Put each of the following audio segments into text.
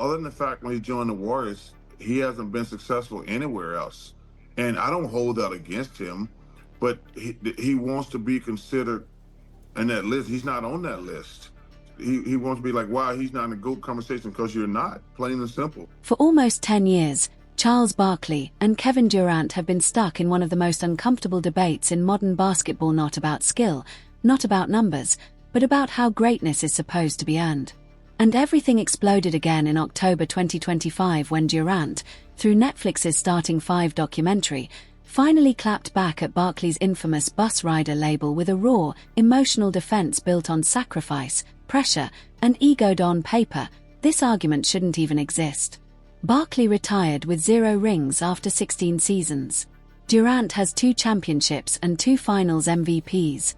other than the fact when he joined the Warriors, he hasn't been successful anywhere else. And I don't hold that against him, but he wants to be considered in that list. He's not on that list. He wants to be like, wow, he's not in the GOAT conversation, because you're not, plain and simple. For almost 10 years, Charles Barkley and Kevin Durant have been stuck in one of the most uncomfortable debates in modern basketball, not about skill, not about numbers, but about how greatness is supposed to be earned. And everything exploded again in October 2025 when Durant, through Netflix's Starting Five documentary, finally clapped back at Barkley's infamous bus rider label with a raw, emotional defense built on sacrifice, pressure, and egoed on paper. This argument shouldn't even exist. Barkley retired with 0 rings after 16 seasons. Durant has 2 championships and 2 finals MVPs.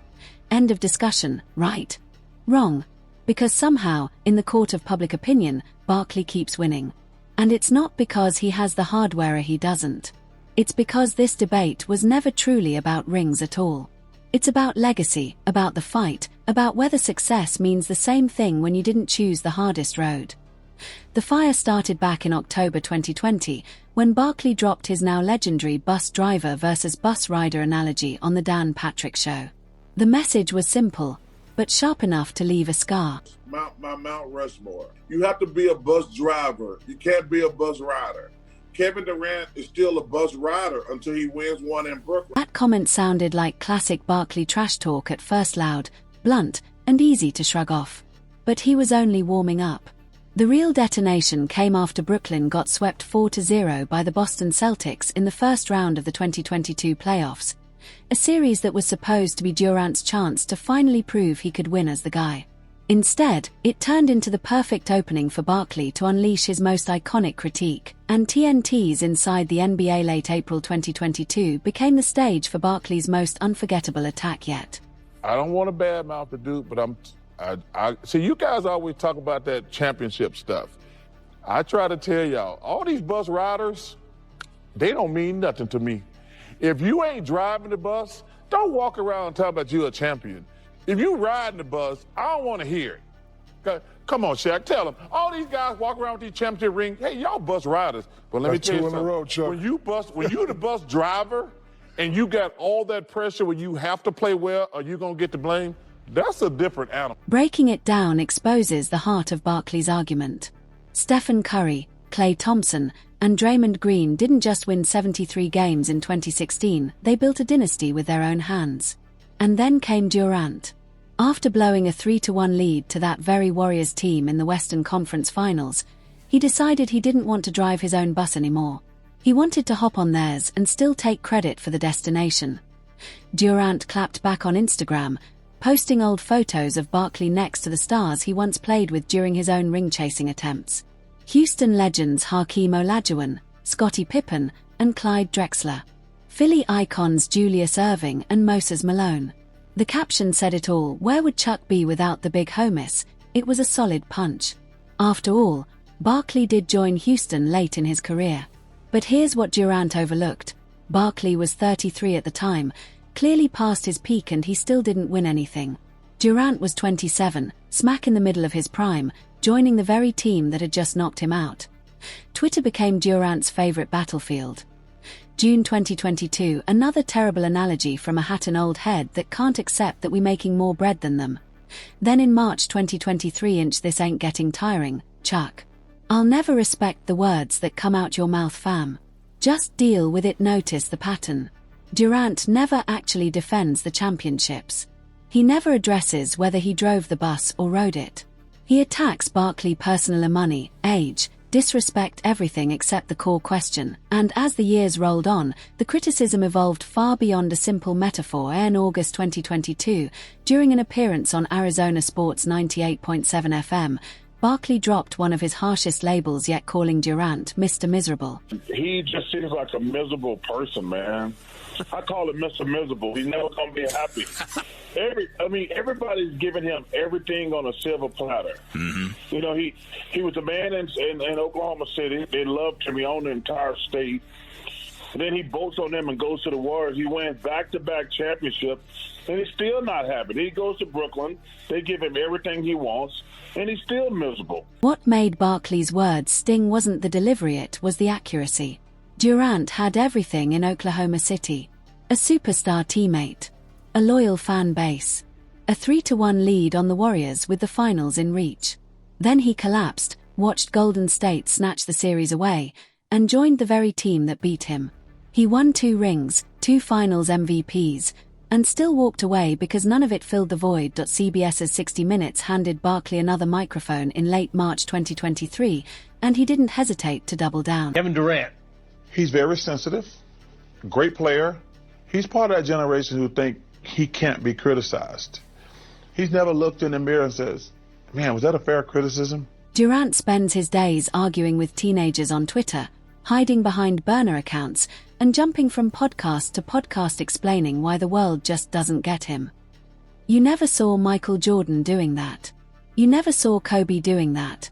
End of discussion, right? Wrong. Because somehow, in the court of public opinion, Barkley keeps winning. And it's not because he has the hardware, he doesn't. It's because this debate was never truly about rings at all. It's about legacy, about the fight, about whether success means the same thing when you didn't choose the hardest road. The fire started back in October 2020, when Barkley dropped his now legendary bus driver versus bus rider analogy on the Dan Patrick Show. The message was simple, but sharp enough to leave a scar. Mount Rushmore. You have to be a bus driver. You can't be a bus rider. Kevin Durant is still a bus rider until he wins one in Brooklyn. That comment sounded like classic Barkley trash talk, at first loud, blunt, and easy to shrug off. But he was only warming up. The real detonation came after Brooklyn got swept 4-0 by the Boston Celtics in the first round of the 2022 playoffs, a series that was supposed to be Durant's chance to finally prove he could win as the guy. Instead, it turned into the perfect opening for Barkley to unleash his most iconic critique, and TNT's Inside the NBA late April 2022 became the stage for Barkley's most unforgettable attack yet. I don't want to badmouth the dude, but see, you guys always talk about that championship stuff. I try to tell y'all, all these bus riders, they don't mean nothing to me. If you ain't driving the bus, don't walk around and talk about you're a champion. If you riding the bus, I don't want to hear it. Come on, Shaq, tell them. All these guys walk around with these championship rings. Hey, y'all bus riders. But let me tell you something. 2 in a row, Chuck. When you the bus driver and you got all that pressure when you have to play well or you're going to get the blame, that's a different animal. Breaking it down exposes the heart of Barkley's argument. Stephen Curry, Klay Thompson, and Draymond Green didn't just win 73 games in 2016, they built a dynasty with their own hands. And then came Durant. After blowing a 3-1 lead to that very Warriors team in the Western Conference Finals, he decided he didn't want to drive his own bus anymore. He wanted to hop on theirs and still take credit for the destination. Durant clapped back on Instagram, posting old photos of Barkley next to the stars he once played with during his own ring-chasing attempts. Houston legends Hakeem Olajuwon, Scottie Pippen, and Clyde Drexler. Philly icons Julius Erving and Moses Malone. The caption said it all: where would Chuck be without the big homies? It was a solid punch. After all, Barkley did join Houston late in his career. But here's what Durant overlooked. Barkley was 33 at the time, clearly past his peak, and he still didn't win anything. Durant was 27, smack in the middle of his prime, joining the very team that had just knocked him out. Twitter became Durant's favorite battlefield. June 2022, another terrible analogy from a Hatton old head that can't accept that we making more bread than them. Then in March 2023, this ain't getting tiring, Chuck. I'll never respect the words that come out your mouth, fam. Just deal with it. Notice the pattern. Durant never actually defends the championships. He never addresses whether he drove the bus or rode it. He attacks Barkley personal money, age, disrespect, everything except the core question, and as the years rolled on, the criticism evolved far beyond a simple metaphor. In August 2022, during an appearance on Arizona Sports 98.7 FM, Barkley dropped one of his harshest labels yet, calling Durant Mr. Miserable. He just seems like a miserable person, man. I call him Mr. Miserable. He's never going to be happy. Everybody's giving him everything on a silver platter. Mm-hmm. You know, he was a man in Oklahoma City. They loved him. He owned the entire state. And then he bolts on them and goes to the Warriors. He wins back-to-back championships, and he's still not happy. He goes to Brooklyn. They give him everything he wants, and he's still miserable. What made Barkley's words sting wasn't the delivery, it was the accuracy. Durant had everything in Oklahoma City. A superstar teammate. A loyal fan base. A 3-1 lead on the Warriors with the finals in reach. Then he collapsed, watched Golden State snatch the series away, and joined the very team that beat him. He won 2 rings, 2 finals MVPs, and still walked away because none of it filled the void. CBS's 60 Minutes handed Barkley another microphone in late March 2023, and he didn't hesitate to double down. Kevin Durant. He's very sensitive, great player. He's part of that generation who think he can't be criticized. He's never looked in the mirror and says, man, was that a fair criticism? Durant spends his days arguing with teenagers on Twitter, hiding behind burner accounts, and jumping from podcast to podcast explaining why the world just doesn't get him. You never saw Michael Jordan doing that. You never saw Kobe doing that.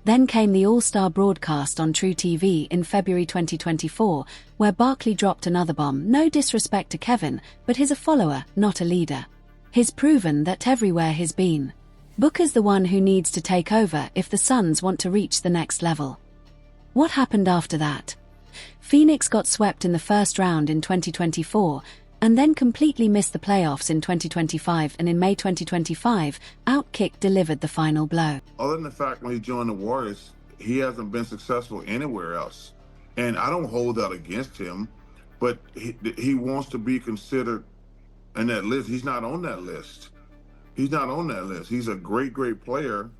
Then came the All-Star broadcast on True TV in February 2024, where Barkley dropped another bomb. No disrespect to Kevin, but he's a follower, not a leader. He's proven that everywhere he's been. Booker's the one who needs to take over if the Suns want to reach the next level. What happened after that? Phoenix got swept in the first round in 2024, and then completely missed the playoffs in 2025, and in May 2025, Outkick delivered the final blow. Other than the fact when he joined the Warriors, he hasn't been successful anywhere else. And I don't hold that against him, but he wants to be considered in that list. He's not on that list. He's not on that list. He's a great, great player,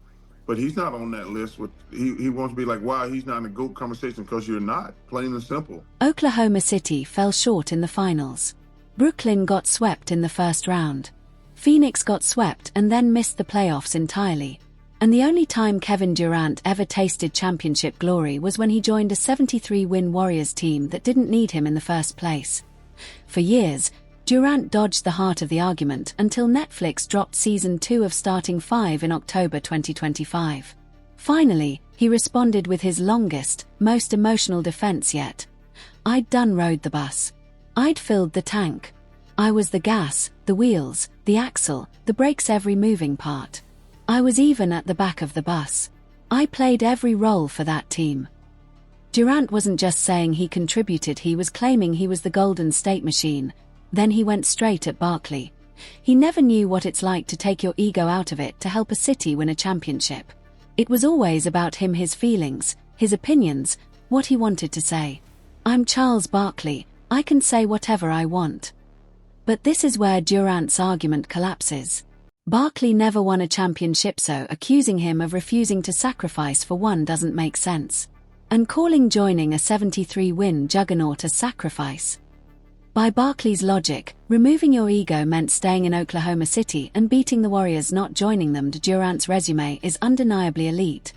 but he's not on that list. He wants to be like, wow, he's not in a GOAT conversation, because you're not, plain and simple. Oklahoma City fell short in the finals. Brooklyn got swept in the first round. Phoenix got swept and then missed the playoffs entirely. And the only time Kevin Durant ever tasted championship glory was when he joined a 73-win Warriors team that didn't need him in the first place. For years, Durant dodged the heart of the argument until Netflix dropped Season 2 of Starting 5 in October 2025. Finally, he responded with his longest, most emotional defense yet. I'd done rode the bus. I'd filled the tank. I was the gas, the wheels, the axle, the brakes, every moving part. I was even at the back of the bus. I played every role for that team. Durant wasn't just saying he contributed, he was claiming he was the Golden State machine. Then he went straight at Barkley. He never knew what it's like to take your ego out of it to help a city win a championship. It was always about him, his feelings, his opinions, what he wanted to say. I'm Charles Barkley. I can say whatever I want. But this is where Durant's argument collapses. Barkley never won a championship, so accusing him of refusing to sacrifice for one doesn't make sense. And calling joining a 73-win juggernaut a sacrifice. By Barkley's logic, removing your ego meant staying in Oklahoma City and beating the Warriors, not joining them. Durant's resume is undeniably elite.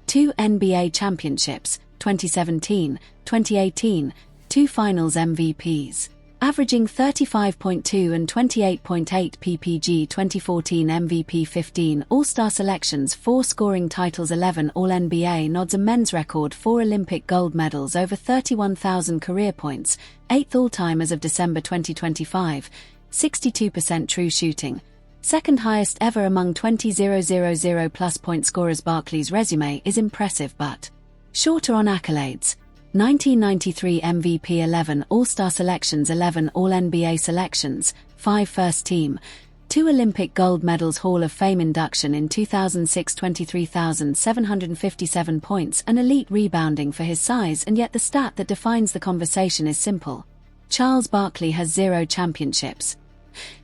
2 NBA championships, 2017, 2018, 2 finals MVPs. Averaging 35.2 and 28.8 PPG, 2014 MVP, 15 All-Star selections, 4 scoring titles, 11 All-NBA nods, a men's record, 4 Olympic gold medals, over 31,000 career points, 8th all-time as of December 2025, 62% true shooting, 2nd highest ever among 20,000 plus point scorers. Barkley's resume is impressive but shorter on accolades. 1993 MVP, 11 All-Star selections, 11 All-NBA selections, 5 first team, 2 Olympic gold medals, Hall of Fame induction in 2006, 23,757 points, and elite rebounding for his size. And yet the stat that defines the conversation is simple. Charles Barkley has 0 championships.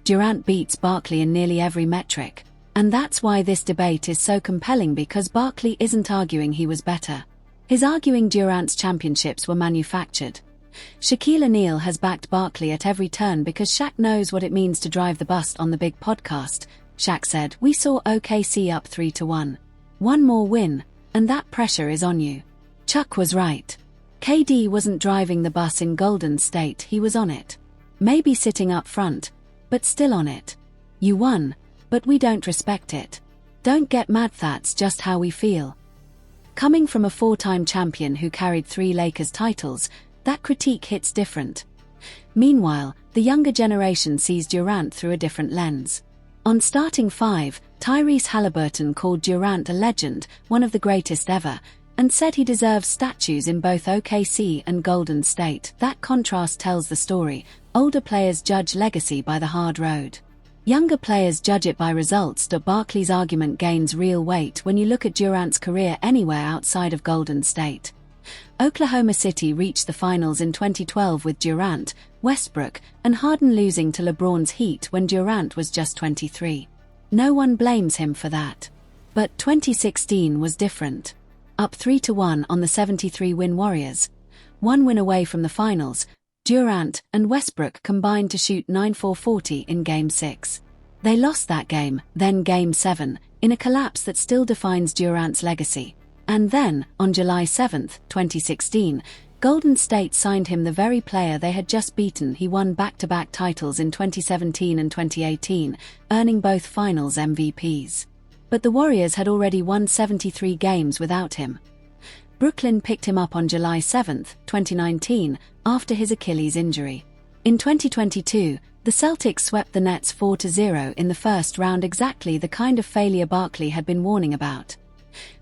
Durant beats Barkley in nearly every metric. And that's why this debate is so compelling, because Barkley isn't arguing he was better. He's arguing Durant's championships were manufactured. Shaquille O'Neal has backed Barkley at every turn because Shaq knows what it means to drive the bus. On the Big Podcast, Shaq said, "We saw OKC up 3-1. One more win, and that pressure is on you." Chuck was right. KD wasn't driving the bus in Golden State, he was on it. Maybe sitting up front, but still on it. You won, but we don't respect it. Don't get mad, that's just how we feel. Coming from a 4-time champion who carried 3 Lakers titles, That critique hits different. Meanwhile, the younger generation sees Durant through a different lens. On Starting Five, Tyrese Halliburton called Durant a legend, one of the greatest ever, and said he deserves statues in both OKC and Golden State. That contrast tells the story. Older players judge legacy by the hard road. Younger players judge it by results. Barkley's argument gains real weight when you look at Durant's career anywhere outside of Golden State. Oklahoma City reached the finals in 2012 with Durant, Westbrook, and Harden losing to LeBron's Heat when Durant was just 23. No one blames him for that. But 2016 was different. Up 3-1 on the 73-win Warriors. One win away from the finals, Durant and Westbrook combined to shoot 9-for-40 in Game 6. They lost that game, then Game 7, in a collapse that still defines Durant's legacy. And then, on July 7, 2016, Golden State signed him, the very player they had just beaten. He won back-to-back titles in 2017 and 2018, earning both finals MVPs. But the Warriors had already won 73 games without him. Brooklyn picked him up on July 7, 2019, after his Achilles injury. In 2022, the Celtics swept the Nets 4-0 in the first round, exactly the kind of failure Barkley had been warning about.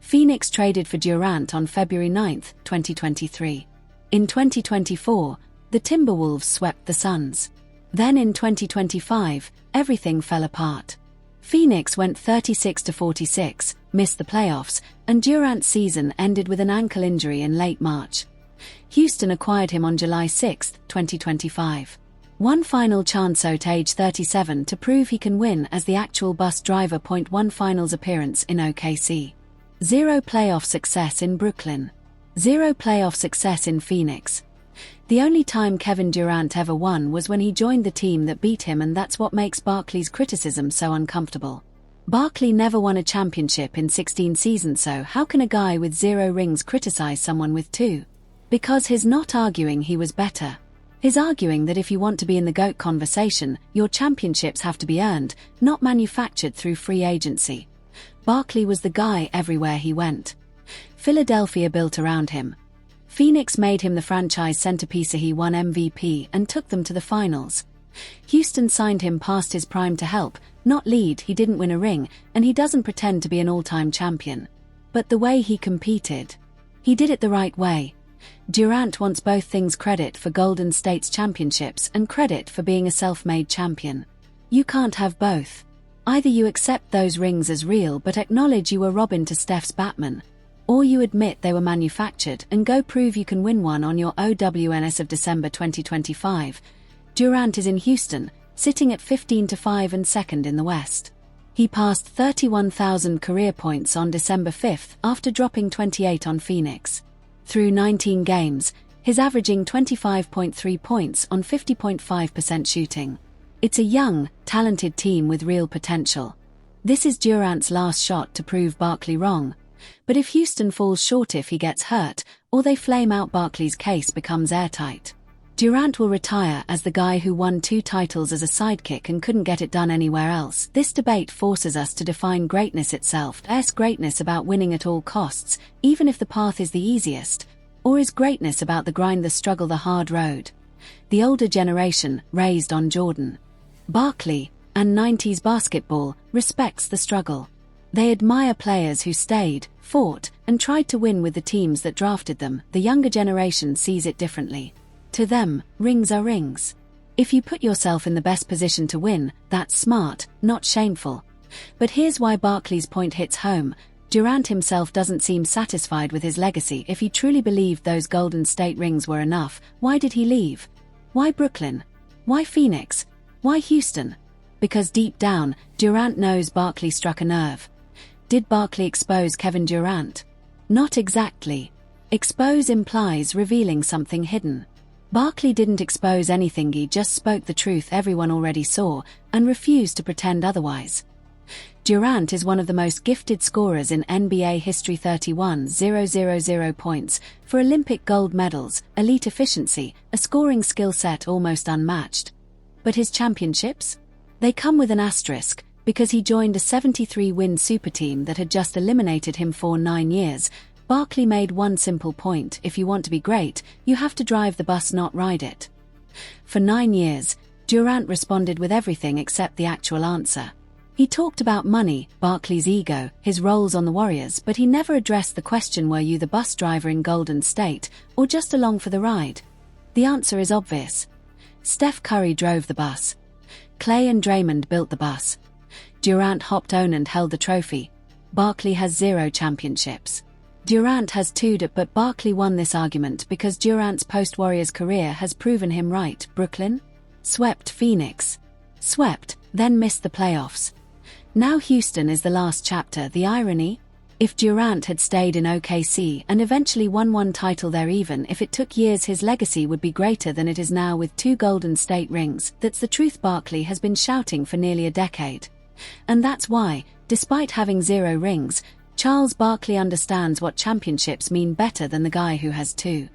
Phoenix traded for Durant on February 9, 2023. In 2024, the Timberwolves swept the Suns. Then in 2025, everything fell apart. Phoenix went 36-46, missed the playoffs, and Durant's season ended with an ankle injury in late March. Houston acquired him on July 6, 2025. One final chance at age 37 to prove he can win as the actual bus driver. 1 finals appearance in OKC. 0 playoff success in Brooklyn. 0 playoff success in Phoenix. The only time Kevin Durant ever won was when he joined the team that beat him, and that's what makes Barkley's criticism so uncomfortable. Barkley never won a championship in 16 seasons, so how can a guy with 0 rings criticize someone with 2? Because he's not arguing he was better. He's arguing that if you want to be in the GOAT conversation, your championships have to be earned, not manufactured through free agency. Barkley was the guy everywhere he went. Philadelphia built around him. Phoenix made him the franchise centerpiece. He won MVP and took them to the finals. Houston signed him past his prime to help, not lead. He didn't win a ring, and he doesn't pretend to be an all-time champion. But the way he competed, he did it the right way. Durant wants both things: credit for Golden State's championships and credit for being a self-made champion. You can't have both. Either you accept those rings as real but acknowledge you were Robin to Steph's Batman, or you admit they were manufactured and go prove you can win one on your OWNS of December 2025. Durant is in Houston, sitting at 15-5 and second in the West. He passed 31,000 career points on December 5 after dropping 28 on Phoenix. Through 19 games, he's averaging 25.3 points on 50.5% shooting. It's a young, talented team with real potential. This is Durant's last shot to prove Barkley wrong. But if Houston falls short, if he gets hurt, or they flame out, Barkley's case becomes airtight. Durant will retire as the guy who won 2 titles as a sidekick and couldn't get it done anywhere else. This debate forces us to define greatness itself. Is greatness about winning at all costs, even if the path is the easiest? Or is greatness about the grind, the struggle, the hard road? The older generation, raised on Jordan, Barkley, and 90s basketball, respects the struggle. They admire players who stayed, fought, and tried to win with the teams that drafted them. The younger generation sees it differently. To them, rings are rings. If you put yourself in the best position to win, that's smart, not shameful. But here's why Barkley's point hits home. Durant himself doesn't seem satisfied with his legacy. If he truly believed those Golden State rings were enough, why did he leave? Why Brooklyn? Why Phoenix? Why Houston? Because deep down, Durant knows Barkley struck a nerve. Did Barkley expose Kevin Durant? Not exactly. Expose implies revealing something hidden. Barkley didn't expose anything, he just spoke the truth everyone already saw, and refused to pretend otherwise. Durant is one of the most gifted scorers in NBA history. 31,000 points, for Olympic gold medals, elite efficiency, a scoring skill set almost unmatched. But his championships? They come with an asterisk, because he joined a 73-win superteam that had just eliminated him for 9 years, Barkley made one simple point: if you want to be great, you have to drive the bus, not ride it. For 9 years, Durant responded with everything except the actual answer. He talked about money, Barkley's ego, his roles on the Warriors, but he never addressed the question: were you the bus driver in Golden State, or just along for the ride? The answer is obvious. Steph Curry drove the bus. Klay and Draymond built the bus. Durant hopped on and held the trophy. Barkley has 0 championships. Durant has 2, but Barkley won this argument because Durant's post-Warriors career has proven him right. Brooklyn? Swept Phoenix. Swept, then missed the playoffs. Now Houston is the last chapter. The irony? If Durant had stayed in OKC and eventually won one title there, even if it took years, his legacy would be greater than it is now with 2 Golden State rings. That's the truth Barkley has been shouting for nearly a decade. And that's why, despite having 0 rings, Charles Barkley understands what championships mean better than the guy who has 2.